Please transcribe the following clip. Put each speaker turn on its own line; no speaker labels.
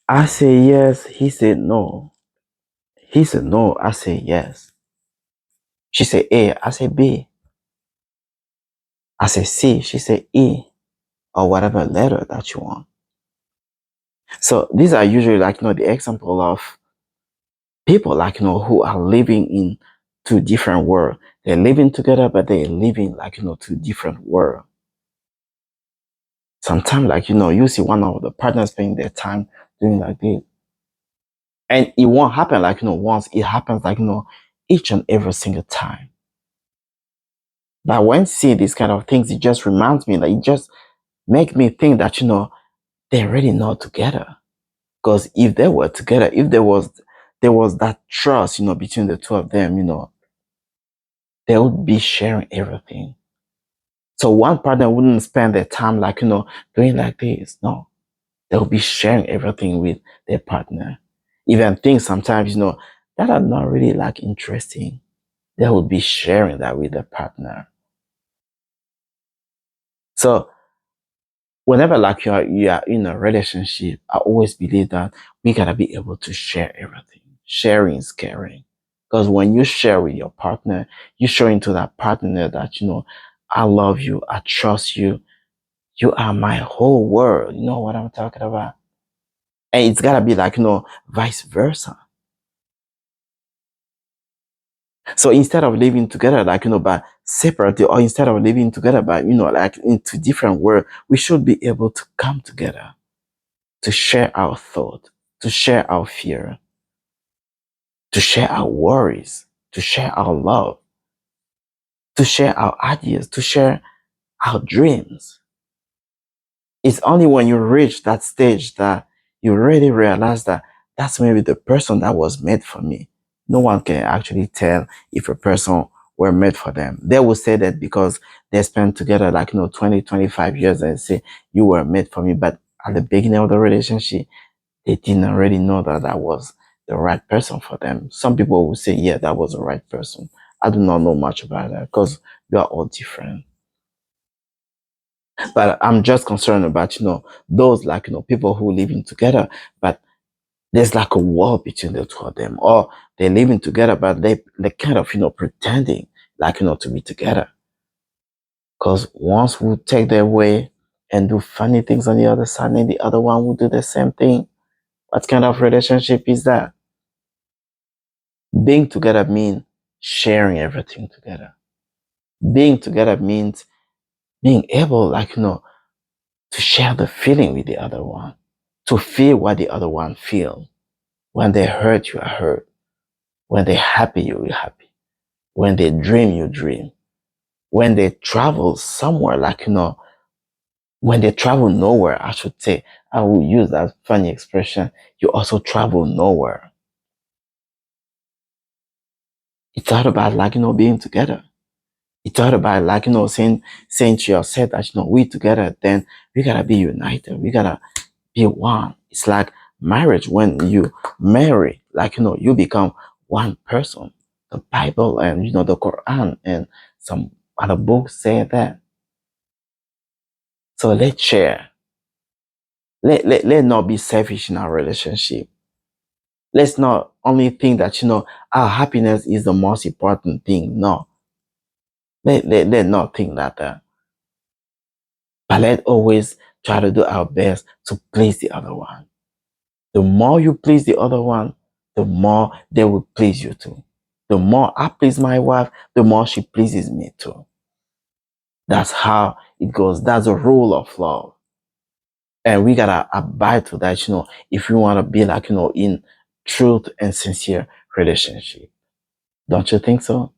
I say yes, he said no. He said no, I say yes. She said A, I say B. I say C, she said E, or whatever letter that you want. So these are usually the example of people who are living in two different worlds. They're living together, but they're living two different worlds. Sometimes you see one of the partners spending their time doing like this. And it won't happen once, it happens each and every single time. But when see these kind of things, it just reminds me that it just make me think that they're really not together. Because if they were together, if there was that trust, between the two of them, they would be sharing everything. So one partner wouldn't spend their time doing like this. No, they'll be sharing everything with their partner. Even things sometimes, that are not really interesting. They will be sharing that with their partner. So whenever you are in a relationship, I always believe that we gotta be able to share everything. Sharing is caring. Because when you share with your partner, you show into that partner that I love you, I trust you, you are my whole world. You know what I'm talking about? And it's gotta be vice versa. So instead of living together, but separately, or instead of living together, but into different world, we should be able to come together to share our thought, to share our fear, to share our worries, to share our love, to share our ideas, to share our dreams. It's only when you reach that stage that you really realize that that's maybe the person that was made for me. No one can actually tell if a person were made for them. They will say that because they spent together 20, 25 years and say you were made for me. But at the beginning of the relationship, they didn't already know that that was the right person for them. Some people will say, yeah, that was the right person. I do not know much about that because we are all different. But I'm just concerned about, those people who living together, but there's a wall between the two of them, or they're living together, but they kind of, pretending to be together. Because once we take their way and do funny things on the other side, and the other one will do the same thing. What kind of relationship is that? Being together means sharing everything together. Being together means being able, to share the feeling with the other one, to feel what the other one feels. When they hurt, you are hurt. When they're happy, you're happy. When they dream, you dream. When they travel somewhere, when they travel nowhere, I should say, I will use that funny expression, you also travel nowhere. It's all about, being together. It's all about saying to yourself that we together, then we gotta be united. We gotta be one. It's like marriage. When you marry, you become one person. The Bible and the Quran and some other books say that. So let's share. Let not be selfish in our relationship. Let's not only think that our happiness is the most important thing. No. Let not think that. But let always try to do our best to please the other one. The more you please the other one, the more they will please you too. The more I please my wife, the more she pleases me too. That's how it goes. That's the rule of love. And we gotta abide to that, if we wanna be in truth and sincere relationship. Don't you think so?